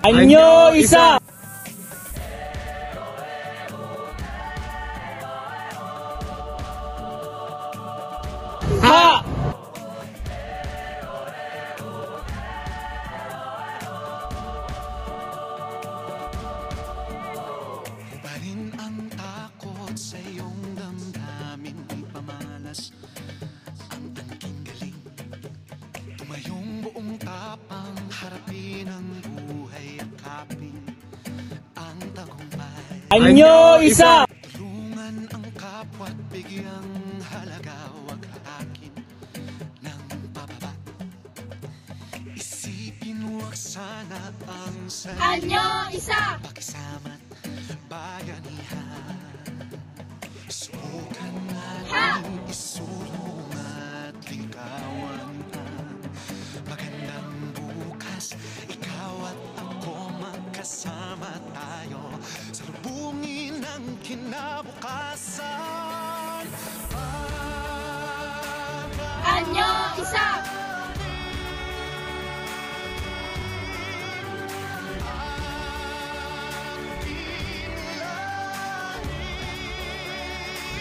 Anyo isa! Ha! Hubarin ang takot sa iyong damdamin, di pamalas ang angking galing. Tumayong buong tapang, harapin ang buhay, akapin ang tagumpay. Anyo isa! Tulungan ang kapwa't bigyang halaga, huwag hatakin ng pababa. Isipin huwag sana ang sarili. Anyo isa! Pakisama't bayanihan. Subukan natin isulong at ligawan ang magandang bukas. Ikaw at ako magkasama tayo, salubungin ang kinabukasan. Anyo isa!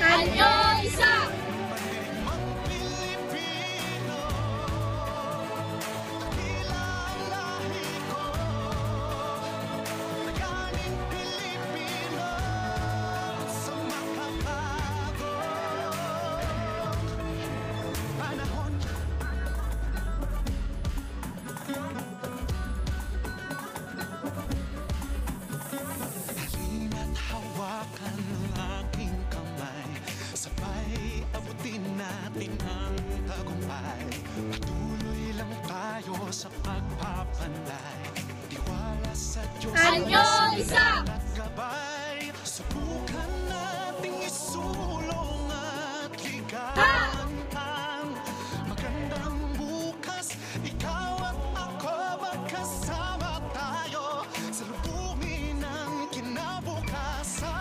Anyo isa! Halina't hawakan ang aking kamay, sabay abutin natin ang tagumpay. Patuloy lang tayo sa pagpapanlay, tiwala sa Diyos. Anyo isa! At gabay, subukan nating isulong at ligawan ang magandang bukas. Ikaw at ako magkasama tayo, salubungin ang kinabukasan.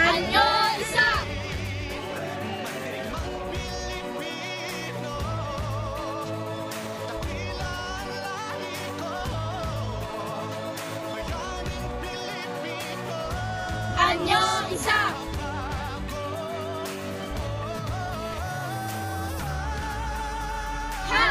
Anyo isa! Anyo isa! Ha!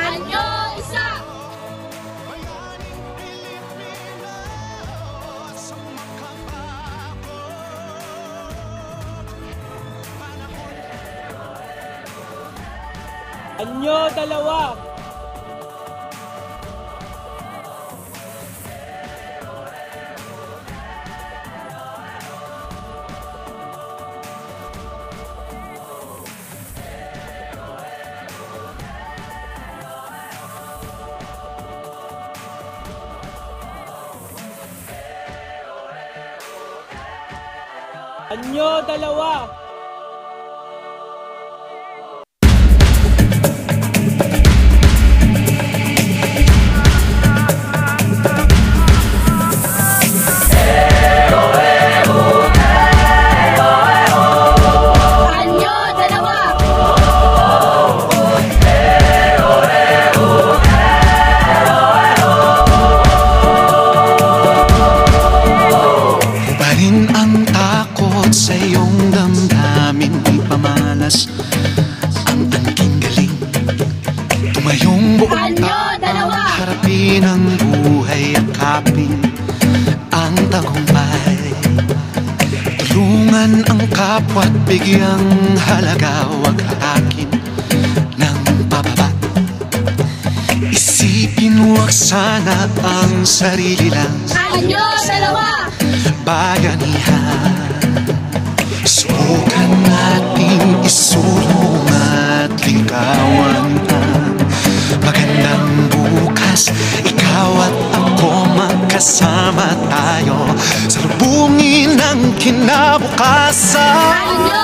Anyo isa! Anyo dalawa! Anyo dalawa! Anyo dalawa! Hubarin ang takot sa iyong damdamin, di pamalas ang angking galing. Tumayong buong Anyo dalawa! harapin ang buhay, akapin ang tagumpay. Tulungan ang kapwa't bigyang halaga, huwag hatakin ng pababa. Isipin huwag sana ang sarili lang, Anyo dalawa! bayanihan. Subukan nating isulong at ligawan ang magandang buhay. Sama tayo sa lubungin ng kinabukasan. Anyo